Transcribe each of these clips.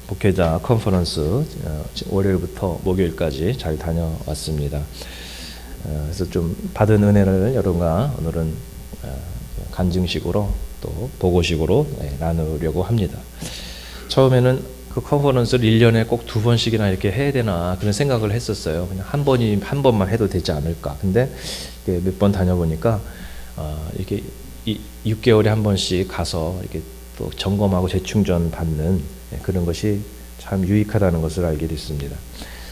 목회자 컨퍼런스 월요일부터 목요일까지 잘 다녀왔습니다. 그래서 좀 받은 은혜를 여러분과 오늘은 간증식으로 또 보고식으로 나누려고 합니다. 처음에는 그 컨퍼런스를 1년에 꼭 2번씩이나 이렇게 해야 되나 그런 생각을 했었어요. 그냥 한 번만 해도 되지 않을까. 근데 몇 번 다녀보니까 이렇게 6개월에 한 번씩 가서 이렇게 또 점검하고 재충전 받는 그런 것이 참 유익하다는 것을 알게 됐습니다.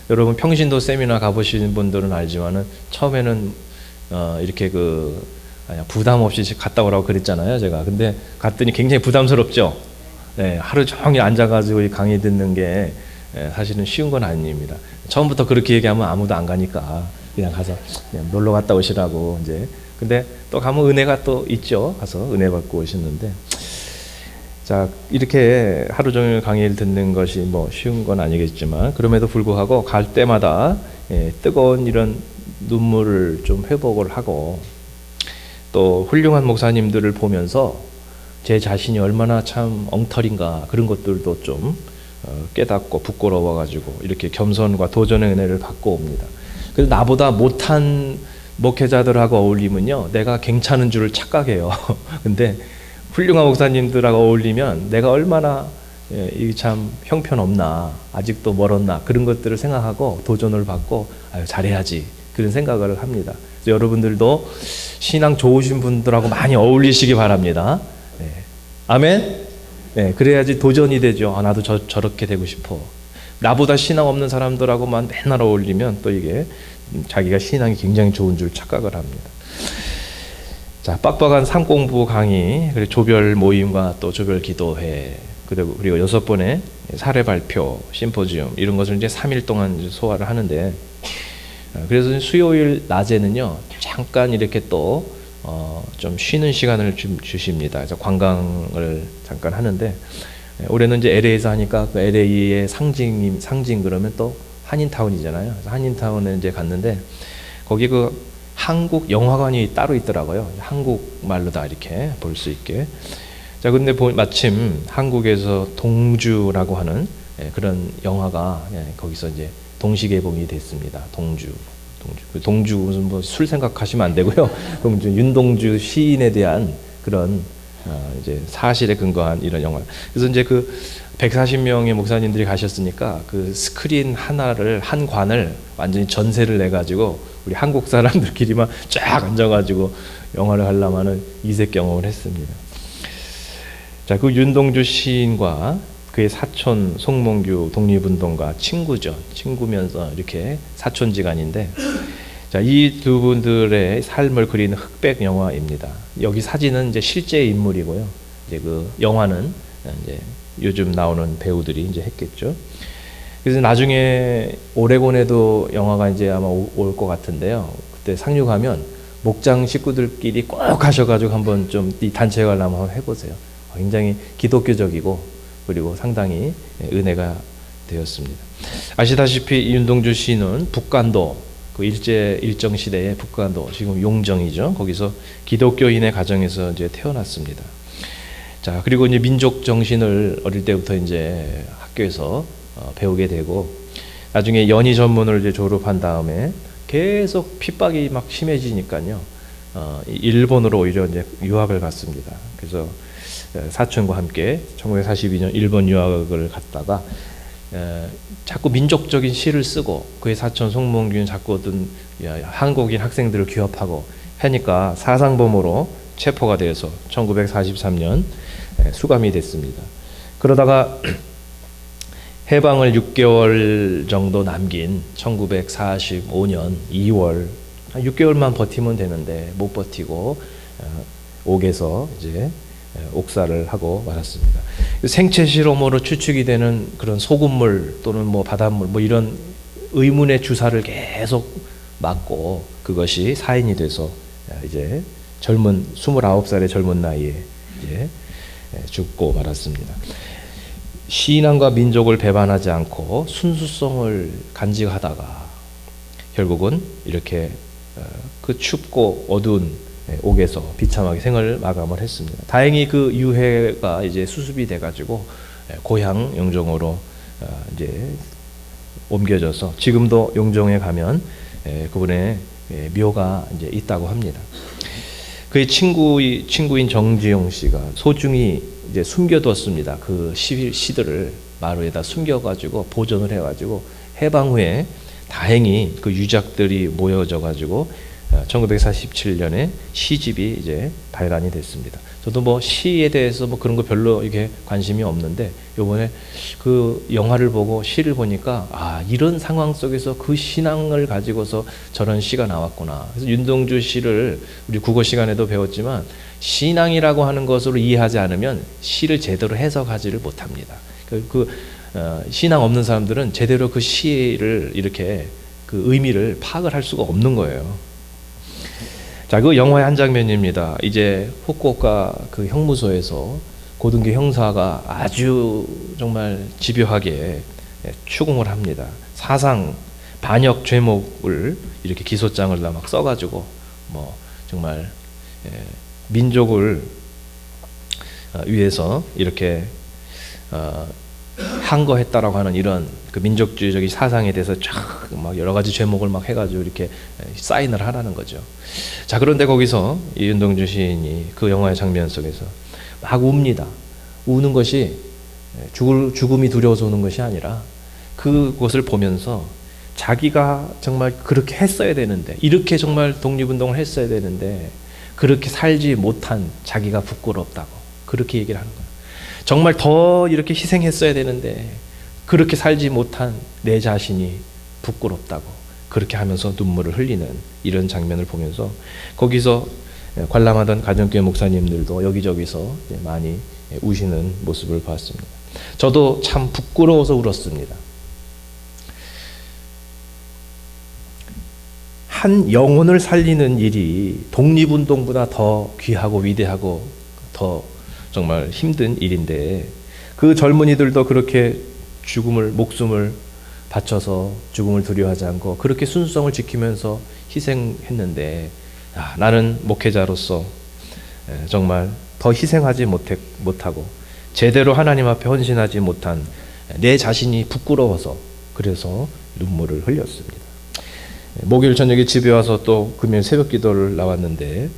여러분 평신도 세미나 가보신 분들은 알지만은 처음에는 이렇게 부담 없이 갔다 오라고 그랬잖아요, 제가. 근데 갔더니 굉장히 부담스럽죠. 하루 종일 앉아가지고 이 강의 듣는 게 사실은 쉬운 건 아닙니다. 처음부터 그렇게 얘기하면 아무도 안 가니까 그냥 가서 그냥 놀러 갔다 오시라고 이제. 근데 또 가면 은혜가 또 있죠. 가서 은혜 받고 오셨는데. 자, 이렇게 하루 종일 강의를 듣는 것이 뭐 쉬운 건 아니겠지만 그럼에도 불구하고 갈 때마다 뜨거운 이런 눈물을 좀 회복을 하고 또 훌륭한 목사님들을 보면서 제 자신이 얼마나 참 엉터리인가 그런 것들도 좀 깨닫고 부끄러워가지고 이렇게 겸손과 도전의 은혜를 받고 옵니다. 그래서 나보다 못한 목회자들하고 어울리면요 내가 괜찮은 줄을 착각해요. 근데 훌륭한 목사님들하고 어울리면 내가 얼마나 참 형편없나 아직도 멀었나 그런 것들을 생각하고 도전을 받고 잘해야지 그런 생각을 합니다. 그래서 여러분들도 신앙 좋으신 분들하고 많이 어울리시기 바랍니다. 아멘. 그래야지 도전이 되죠. 나도 저렇게 되고 싶어. 나보다 신앙 없는 사람들하고만 맨날 어울리면 또 이게 자기가 신앙이 굉장히 좋은 줄 착각을 합니다. 자, 빡빡한 상공부 강의, 그리고 조별 모임과 또 조별 기도회, 그리고 6번의 사례 발표, 심포지움 이런 것을 이제 3일 동안 이제 소화를 하는데, 그래서 수요일 낮에는요 잠깐 이렇게 또 좀 쉬는 시간을 주십니다. 그래서 관광을 잠깐 하는데 올해는 이제 LA에서 하니까 그 LA의 상징 그러면 또 한인타운이잖아요. 그래서 한인타운에 이제 갔는데 거기 한국 영화관이 따로 있더라고요. 한국말로 다 이렇게 볼 수 있게. 자, 근데 마침 한국에서 동주라고 하는 그런 영화가 거기서 이제 동시 개봉이 됐습니다. 동주 무슨 뭐 술 생각하시면 안 되고요. 동주 윤동주 시인에 대한 그런 이제 사실에 근거한 이런 영화. 그래서 이제 140명의 목사님들이 가셨으니까 그 스크린 하나를 한 관을 완전히 전세를 내 가지고 우리 한국 사람들끼리만 쫙 앉아가지고 영화를 하려면은 이색 경험을 했습니다. 자, 그 윤동주 시인과 그의 사촌 송몽규 독립운동가 친구면서 이렇게 사촌지간인데, 자, 이 두 분들의 삶을 그리는 흑백 영화입니다. 여기 사진은 이제 실제 인물이고요. 이제 그 영화는 이제 요즘 나오는 배우들이 이제 했겠죠. 그래서 나중에 오레곤에도 영화가 이제 아마 올 것 같은데요. 그때 상륙하면 목장 식구들끼리 꼭 가셔가지고 한번 좀 이 단체 관람 한번 해보세요. 굉장히 기독교적이고 그리고 상당히 은혜가 되었습니다. 아시다시피 윤동주 씨는 북간도 일정 시대의 북간도 지금 용정이죠. 거기서 기독교인의 가정에서 이제 태어났습니다. 자, 그리고 이제 민족 정신을 어릴 때부터 이제 학교에서 배우게 되고 나중에 연희 전문을 이제 졸업한 다음에 계속 핍박이 막 심해지니까요. 일본으로 오히려 이제 유학을 갔습니다. 그래서 사촌과 함께 1942년 일본 유학을 갔다가 자꾸 민족적인 시를 쓰고 그의 사촌 송몽규는 자꾸 어떤 한국인 학생들을 기업하고 하니까 사상범으로 체포가 되어서 1943년 수감이 됐습니다. 그러다가 해방을 6개월 정도 남긴 1945년 2월 한 6개월만 버티면 되는데 못 버티고 옥에서 이제 옥살을 하고 말았습니다. 생체 실험으로 추측이 되는 그런 소금물 또는 뭐 바닷물 뭐 이런 의문의 주사를 계속 맞고 그것이 사인이 돼서 이제 29살의 젊은 나이에 이제 죽고 말았습니다. 신앙과 민족을 배반하지 않고 순수성을 간직하다가 결국은 이렇게 그 춥고 어두운 옥에서 비참하게 생을 마감을 했습니다. 다행히 그 유해가 이제 수습이 돼가지고 고향 용종으로 이제 옮겨져서 지금도 용종에 가면 그분의 묘가 이제 있다고 합니다. 그의 친구인 정지용 씨가 소중히 이제 숨겨뒀습니다. 그 시들을 마루에다 숨겨가지고 보존을 해가지고 해방 후에 다행히 그 유작들이 모여져가지고 1947년에 시집이 이제 발간이 됐습니다. 저도 뭐 시에 대해서 뭐 그런 거 별로 이렇게 관심이 없는데 요번에 그 영화를 보고 시를 보니까 이런 상황 속에서 그 신앙을 가지고서 저런 시가 나왔구나. 그래서 윤동주 시를 우리 국어 시간에도 배웠지만 신앙이라고 하는 것으로 이해하지 않으면 시를 제대로 해석하지를 못합니다. 신앙 없는 사람들은 제대로 그 시를 이렇게 그 의미를 파악을 할 수가 없는 거예요. 자, 그 영화의 한 장면입니다. 이제 후쿠오카 그 형무소에서 고등교 형사가 아주 정말 집요하게 추궁을 합니다. 사상 반역 죄목을 이렇게 기소장을 다 막 써가지고 뭐 정말 민족을 위해서 이렇게 항거했다라고 하는 이런 그 민족주의적인 사상에 대해서 쫙 막 여러 가지 죄목을 막 해가지고 이렇게 사인을 하라는 거죠. 자, 그런데 거기서 이 윤동주 시인이 그 영화의 장면 속에서 막 웁니다. 우는 것이 죽음이 두려워서 우는 것이 아니라 그곳을 보면서 자기가 정말 그렇게 했어야 되는데, 이렇게 정말 독립운동을 했어야 되는데 그렇게 살지 못한 자기가 부끄럽다고 그렇게 얘기를 하는 거예요. 정말 더 이렇게 희생했어야 되는데 그렇게 살지 못한 내 자신이 부끄럽다고 그렇게 하면서 눈물을 흘리는 이런 장면을 보면서 거기서 관람하던 가정교회 목사님들도 여기저기서 많이 우시는 모습을 봤습니다. 저도 참 부끄러워서 울었습니다. 한 영혼을 살리는 일이 독립운동보다 더 귀하고 위대하고 더 정말 힘든 일인데 그 젊은이들도 그렇게 목숨을 바쳐서 죽음을 두려워하지 않고 그렇게 순수성을 지키면서 희생했는데 나는 목회자로서 정말 더 희생하지 못하고 제대로 하나님 앞에 헌신하지 못한 내 자신이 부끄러워서 그래서 눈물을 흘렸습니다. 목요일 저녁에 집에 와서 또 금요일 새벽 기도를 나왔는데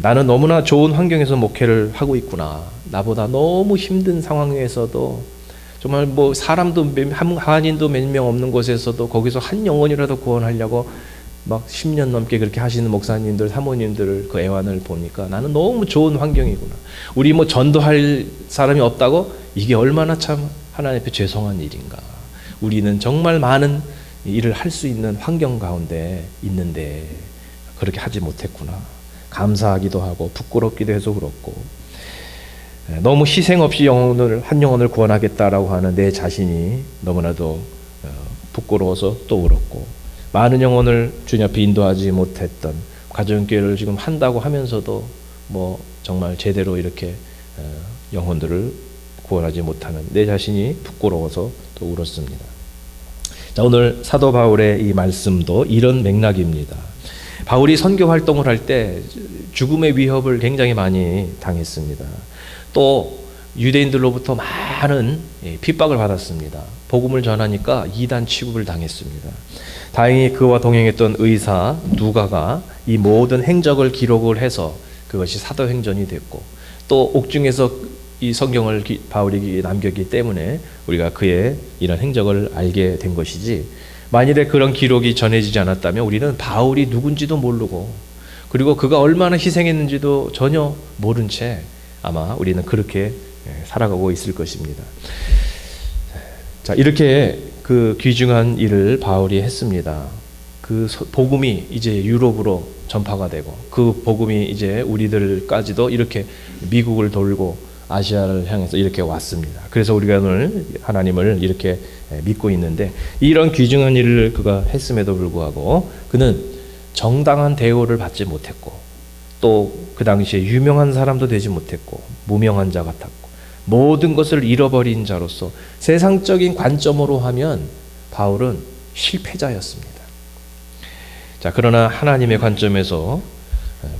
나는 너무나 좋은 환경에서 목회를 하고 있구나. 나보다 너무 힘든 상황에서도 정말 뭐 사람도 한인도 몇 명 없는 곳에서도 거기서 한 영혼이라도 구원하려고 막 10년 넘게 그렇게 하시는 목사님들, 사모님들 그 애환을 보니까 나는 너무 좋은 환경이구나. 우리 뭐 전도할 사람이 없다고? 이게 얼마나 참 하나님 앞에 죄송한 일인가. 우리는 정말 많은 일을 할 수 있는 환경 가운데 있는데 그렇게 하지 못했구나. 감사하기도 하고 부끄럽기도 해서 그렇고 너무 희생 없이 한 영혼을 구원하겠다라고 하는 내 자신이 너무나도 부끄러워서 또 울었고 많은 영혼을 주님 앞에 인도하지 못했던 가정교회를 지금 한다고 하면서도 뭐 정말 제대로 이렇게 영혼들을 구원하지 못하는 내 자신이 부끄러워서 또 울었습니다. 자, 오늘 사도 바울의 이 말씀도 이런 맥락입니다. 바울이 선교 활동을 할 때 죽음의 위협을 굉장히 많이 당했습니다. 또 유대인들로부터 많은 핍박을 받았습니다. 복음을 전하니까 이단 취급을 당했습니다. 다행히 그와 동행했던 의사 누가가 이 모든 행적을 기록을 해서 그것이 사도행전이 됐고 또 옥중에서 이 성경을 바울이 남겼기 때문에 우리가 그의 이런 행적을 알게 된 것이지 만일에 그런 기록이 전해지지 않았다면 우리는 바울이 누군지도 모르고 그리고 그가 얼마나 희생했는지도 전혀 모른 채 아마 우리는 그렇게 살아가고 있을 것입니다. 자, 이렇게 그 귀중한 일을 바울이 했습니다. 그 복음이 이제 유럽으로 전파가 되고 그 복음이 이제 우리들까지도 이렇게 미국을 돌고 아시아를 향해서 이렇게 왔습니다. 그래서 우리가 오늘 하나님을 이렇게 믿고 있는데 이런 귀중한 일을 그가 했음에도 불구하고 그는 정당한 대우를 받지 못했고 또 그 당시에 유명한 사람도 되지 못했고 무명한 자 같았고 모든 것을 잃어버린 자로서 세상적인 관점으로 하면 바울은 실패자였습니다. 자, 그러나 하나님의 관점에서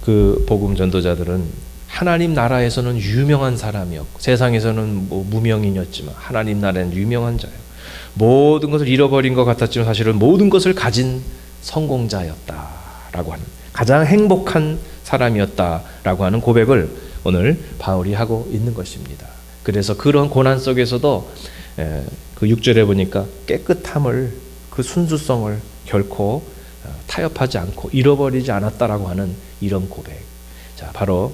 그 복음 전도자들은 하나님 나라에서는 유명한 사람이었고 세상에서는 뭐 무명인이었지만 하나님 나라에는 유명한 자예요. 모든 것을 잃어버린 것 같았지만 사실은 모든 것을 가진 성공자였다라고 하는, 가장 행복한 사람이었다라고 하는 고백을 오늘 바울이 하고 있는 것입니다. 그래서 그런 고난 속에서도 그 6절에 보니까 깨끗함을, 그 순수성을 결코 타협하지 않고 잃어버리지 않았다라고 하는 이런 고백. 자, 바로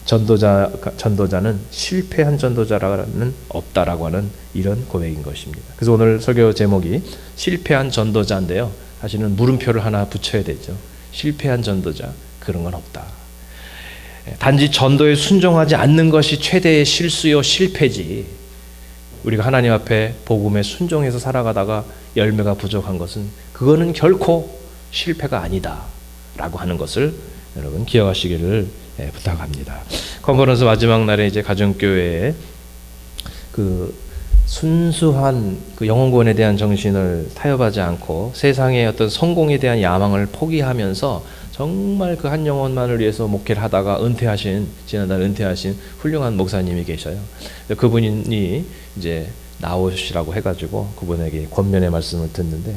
전도자는 실패한 전도자라는 없다라고 하는 이런 고백인 것입니다. 그래서 오늘 설교 제목이 실패한 전도자인데요. 사실은 물음표를 하나 붙여야 되죠. 실패한 전도자, 그런 건 없다. 단지 전도에 순종하지 않는 것이 최대의 실수요 실패지, 우리가 하나님 앞에 복음에 순종해서 살아가다가 열매가 부족한 것은 그거는 결코 실패가 아니다 라고 하는 것을 여러분 기억하시기를 부탁합니다. 컨퍼런스 마지막 날에 이제 가정교회에 그 순수한 그 영혼구원에 대한 정신을 타협하지 않고 세상의 어떤 성공에 대한 야망을 포기하면서 정말 그 한 영혼만을 위해서 목회를 하다가 지난달 은퇴하신 훌륭한 목사님이 계셔요. 그분이 이제 나오시라고 해가지고 그분에게 권면의 말씀을 듣는데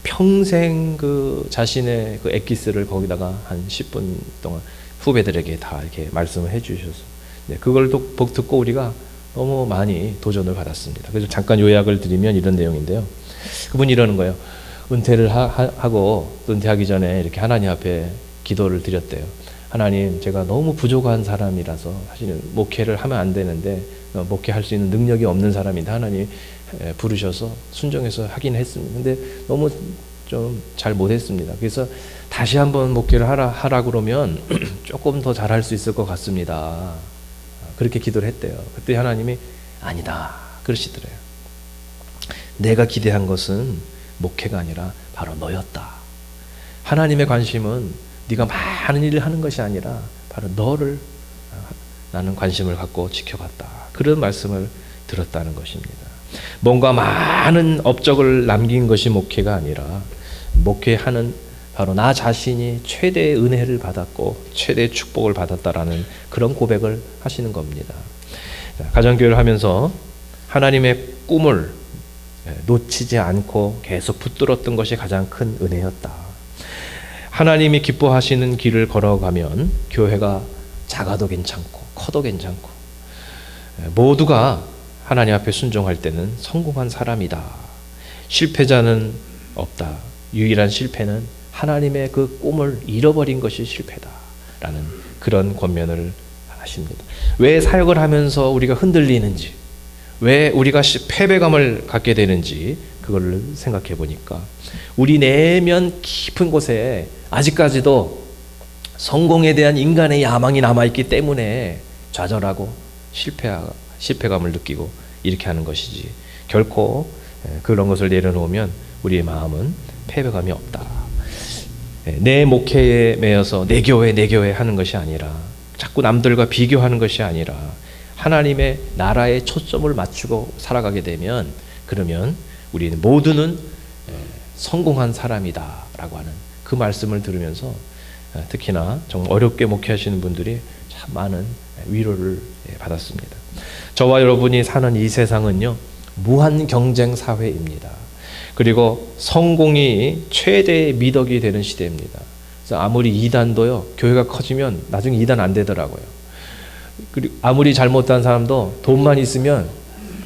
평생 그 자신의 그 엑기스를 거기다가 한 10분 동안 후배들에게 다 이렇게 말씀을 해주셨어요. 그걸 듣고 우리가 너무 많이 도전을 받았습니다. 그래서 잠깐 요약을 드리면 이런 내용인데요. 그분이 이러는 거예요. 은퇴를 하고 은퇴하기 전에 이렇게 하나님 앞에 기도를 드렸대요. 하나님, 제가 너무 부족한 사람이라서 사실은 목회를 하면 안 되는데 목회할 수 있는 능력이 없는 사람인데 하나님 부르셔서 순종해서 하긴 했습니다. 근데 너무 좀 잘 못했습니다. 그래서 다시 한번 목회를 하라 그러면 조금 더 잘할 수 있을 것 같습니다. 그렇게 기도를 했대요. 그때 하나님이 아니다 그러시더래요. 내가 기대한 것은 목회가 아니라 바로 너였다. 하나님의 관심은 네가 많은 일을 하는 것이 아니라 바로 너를 나는 관심을 갖고 지켜봤다. 그런 말씀을 들었다는 것입니다. 뭔가 많은 업적을 남긴 것이 목회가 아니라 목회하는 바로 나 자신이 최대의 은혜를 받았고 최대의 축복을 받았다라는 그런 고백을 하시는 겁니다. 가정교회를 하면서 하나님의 꿈을 놓치지 않고 계속 붙들었던 것이 가장 큰 은혜였다. 하나님이 기뻐하시는 길을 걸어가면 교회가 작아도 괜찮고 커도 괜찮고 모두가 하나님 앞에 순종할 때는 성공한 사람이다. 실패자는 없다. 유일한 실패는 하나님의 그 꿈을 잃어버린 것이 실패다라는 그런 권면을 하십니다. 왜 사역을 하면서 우리가 흔들리는지, 왜 우리가 패배감을 갖게 되는지 그걸 생각해 보니까 우리 내면 깊은 곳에 아직까지도 성공에 대한 인간의 야망이 남아있기 때문에 좌절하고 실패감을 느끼고 이렇게 하는 것이지, 결코 그런 것을 내려놓으면 우리의 마음은 패배감이 없다. 내 목회에 매여서 내 교회 하는 것이 아니라 자꾸 남들과 비교하는 것이 아니라 하나님의 나라에 초점을 맞추고 살아가게 되면, 그러면 우리는 모두는 성공한 사람이다 라고 하는 그 말씀을 들으면서 특히나 정말 어렵게 목회하시는 분들이 참 많은 위로를 받았습니다. 저와 여러분이 사는 이 세상은요, 무한 경쟁 사회입니다. 그리고 성공이 최대의 미덕이 되는 시대입니다. 그래서 아무리 2단도요, 교회가 커지면 나중에 2단 안 되더라고요. 그리고 아무리 잘못한 사람도 돈만 있으면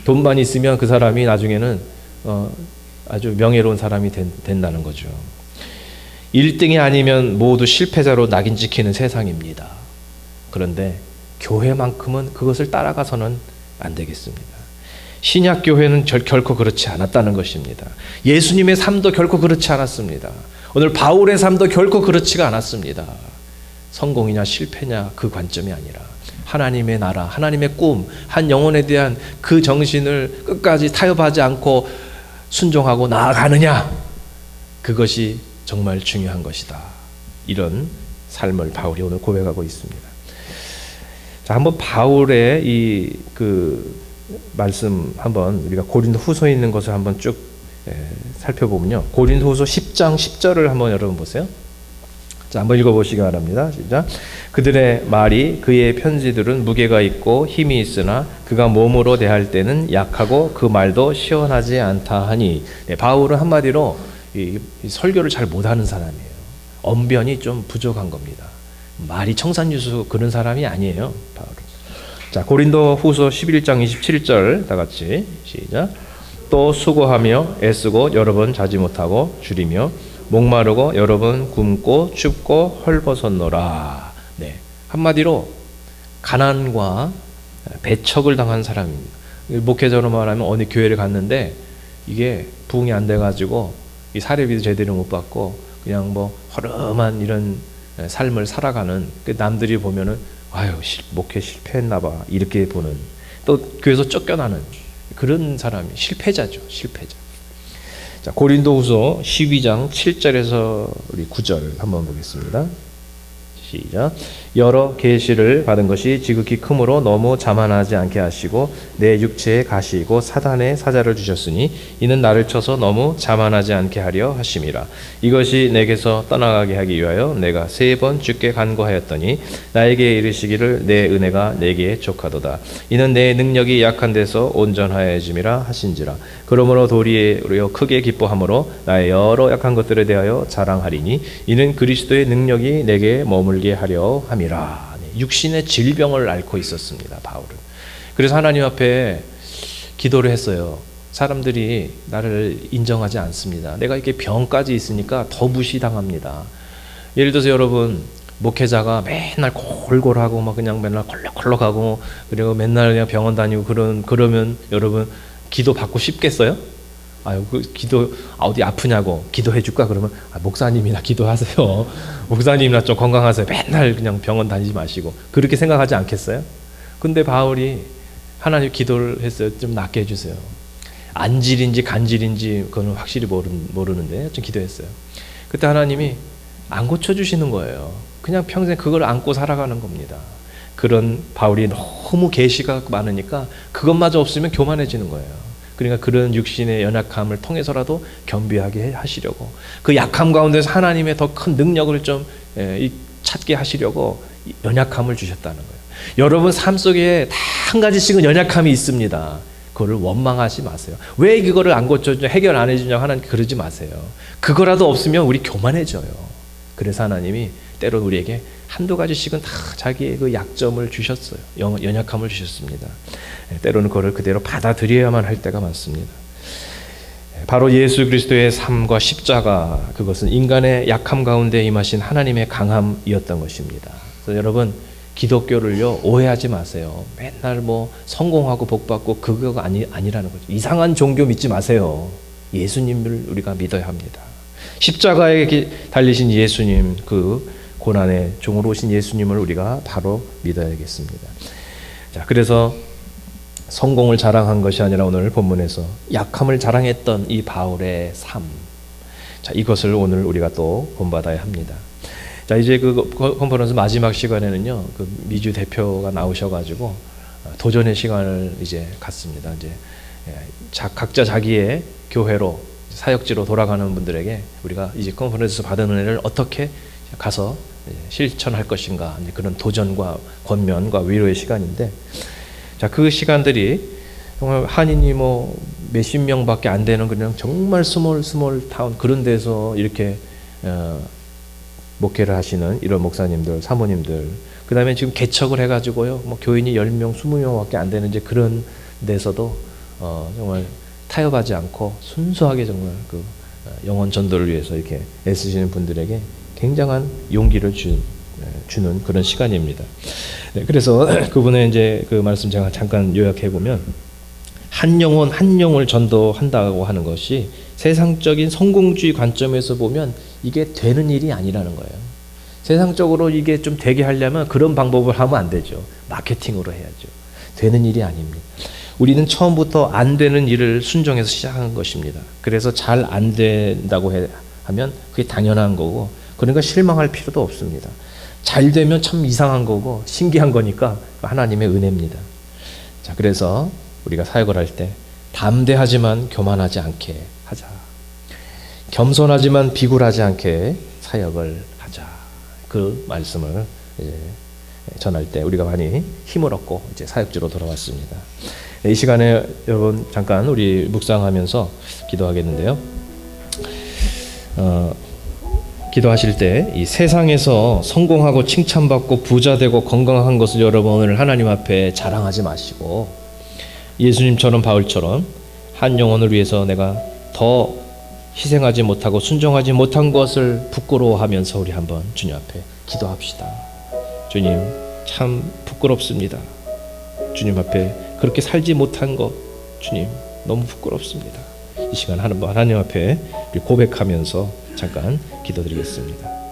그 사람이 나중에는 아주 명예로운 사람이 된다는 거죠. 1등이 아니면 모두 실패자로 낙인 찍히는 세상입니다. 그런데 교회만큼은 그것을 따라가서는 안 되겠습니다. 신약 교회는 결코 그렇지 않았다는 것입니다. 예수님의 삶도 결코 그렇지 않았습니다. 오늘 바울의 삶도 결코 그렇지가 않았습니다. 성공이냐 실패냐 그 관점이 아니라 하나님의 나라, 하나님의 꿈, 한 영혼에 대한 그 정신을 끝까지 타협하지 않고 순종하고 나아가느냐, 그것이 정말 중요한 것이다. 이런 삶을 바울이 오늘 고백하고 있습니다. 자, 한번 바울의 이 말씀 한번 우리가 고린도후서에 있는 것을 한번 쭉 살펴보면요. 고린도후서 10장 10절을 한번 여러분 보세요. 자, 한번 읽어보시기 바랍니다. 시작. 그들의 말이 그의 편지들은 무게가 있고 힘이 있으나 그가 몸으로 대할 때는 약하고 그 말도 시원하지 않다 하니, 네, 바울은 한마디로 이 설교를 잘 못하는 사람이에요. 언변이 좀 부족한 겁니다. 말이 청산유수 그런 사람이 아니에요, 바울은. 자, 고린도 후서 11장 27절 다 같이 시작. 또 수고하며 애쓰고 여러 번 자지 못하고 줄이며 목마르고 여러 번 굶고 춥고 헐벗었노라. 네, 한마디로 가난과 배척을 당한 사람입니다. 목회자로 말하면 어느 교회를 갔는데 이게 부응이 안 돼가지고 이 사례비도 제대로 못 받고 그냥 뭐 허름한 이런 삶을 살아가는, 남들이 보면은 아유 목회 실패했나봐 이렇게 보는, 또 교회에서 쫓겨나는 그런 사람이 실패자죠. 실패자. 자, 고린도후서 12장 7절에서 우리 9절 한번 보겠습니다. 시작. 여러 계시를 받은 것이 지극히 크므로 너무 자만하지 않게 하시고 내 육체에 가시고 사단의 사자를 주셨으니 이는 나를 쳐서 너무 자만하지 않게 하려 하심이라. 이것이 내게서 떠나가게 하기 위하여 내가 3번 주께 간구하였더니 나에게 이르시기를 내 은혜가 내게 족하도다. 이는 내 능력이 약한 데서 온전하여짐이라 하신지라. 그러므로 도리어 크게 기뻐함으로 나의 여러 약한 것들에 대하여 자랑하리니 이는 그리스도의 능력이 내게 머물게 하려 함이라. 육신의 질병을 앓고 있었습니다, 바울은. 그래서 하나님 앞에 기도를 했어요. 사람들이 나를 인정하지 않습니다. 내가 이렇게 병까지 있으니까 더 무시당합니다. 예를 들어서 여러분, 목회자가 맨날 골골하고 막 그냥 맨날 콜록콜록하고 그리고 맨날 그냥 병원 다니고 그러면 여러분 기도 받고 싶겠어요? 아유, 그 기도 어디 아프냐고 기도해 줄까? 그러면 목사님이나 기도하세요. 목사님이나 좀 건강하세요. 맨날 그냥 병원 다니지 마시고 그렇게 생각하지 않겠어요? 근데 바울이 하나님 기도를 했어요. 좀 낫게 해주세요. 안질인지 간질인지 그건 확실히 모르는데 좀 기도했어요. 그때 하나님이 안 고쳐주시는 거예요. 그냥 평생 그걸 안고 살아가는 겁니다. 그런 바울이 너무 계시가 많으니까 그것마저 없으면 교만해지는 거예요. 그러니까 그런 육신의 연약함을 통해서라도 겸비하게 하시려고, 그 약함 가운데서 하나님의 더 큰 능력을 좀 찾게 하시려고 연약함을 주셨다는 거예요. 여러분 삶 속에 다 한 가지씩은 연약함이 있습니다. 그거를 원망하지 마세요. 왜 그거를 안 고쳐주냐, 해결 안 해주냐고 하나님께 그러지 마세요. 그거라도 없으면 우리 교만해져요. 그래서 하나님이 때로 우리에게 한두 가지씩은 다 자기의 그 약점을 주셨어요. 연약함을 주셨습니다. 때로는 그걸 그대로 받아들여야만 할 때가 많습니다. 바로 예수 그리스도의 삶과 십자가, 그것은 인간의 약함 가운데 임하신 하나님의 강함이었던 것입니다. 그래서 여러분, 기독교를요 오해하지 마세요. 맨날 뭐 성공하고 복받고 그거가 아니라는 거죠. 이상한 종교 믿지 마세요. 예수님을 우리가 믿어야 합니다. 십자가에 달리신 예수님, 그 고난의 종으로 오신 예수님을 우리가 바로 믿어야겠습니다. 자, 그래서 성공을 자랑한 것이 아니라 오늘 본문에서 약함을 자랑했던 이 바울의 삶, 자, 이것을 오늘 우리가 또 본받아야 합니다. 자, 이제 그 컨퍼런스 마지막 시간에는요, 그 미주 대표가 나오셔가지고 도전의 시간을 이제 갖습니다. 이제 각자 자기의 교회로, 사역지로 돌아가는 분들에게 우리가 이제 컨퍼런스에서 받은 은혜를 어떻게 가서 실천할 것인가, 그런 도전과 권면과 위로의 시간인데, 자, 그 시간들이 정말 한인이 뭐 몇십 명밖에 안 되는 그냥 정말 스몰 타운 그런 데서 이렇게 목회를 하시는 이런 목사님들, 사모님들, 그 다음에 지금 개척을 해가지고요, 뭐 교인이 10명, 20명밖에 안 되는 이제 그런 데서도 정말 타협하지 않고 순수하게 정말 그 영혼 전도를 위해서 이렇게 애쓰시는 분들에게 굉장한 용기를 주는 그런 시간입니다. 네, 그래서 그분의 이제 그 말씀 제가 잠깐 요약해 보면, 한 영혼 한 영혼을 전도한다고 하는 것이 세상적인 성공주의 관점에서 보면 이게 되는 일이 아니라는 거예요. 세상적으로 이게 좀 되게 하려면 그런 방법을 하면 안 되죠. 마케팅으로 해야죠. 되는 일이 아닙니다. 우리는 처음부터 안 되는 일을 순종해서 시작한 것입니다. 그래서 잘 안 된다고 하면 그게 당연한 거고, 그러니까 실망할 필요도 없습니다. 잘 되면 참 이상한 거고 신기한 거니까 하나님의 은혜입니다. 자, 그래서 우리가 사역을 할 때 담대하지만 교만하지 않게 하자. 겸손하지만 비굴하지 않게 사역을 하자. 그 말씀을 이제 전할 때 우리가 많이 힘을 얻고 이제 사역지로 돌아왔습니다. 이 시간에 여러분 잠깐 우리 묵상하면서 기도하겠는데요. 기도하실 때 이 세상에서 성공하고 칭찬받고 부자되고 건강한 것을 여러분 오늘 하나님 앞에 자랑하지 마시고 예수님처럼 바울처럼 한 영혼을 위해서 내가 더 희생하지 못하고 순종하지 못한 것을 부끄러워하면서 우리 한번 주님 앞에 기도합시다. 주님 참 부끄럽습니다. 주님 앞에 그렇게 살지 못한 것 주님 너무 부끄럽습니다. 이 시간 하나님 앞에 우리 고백하면서 잠깐 기도드리겠습니다.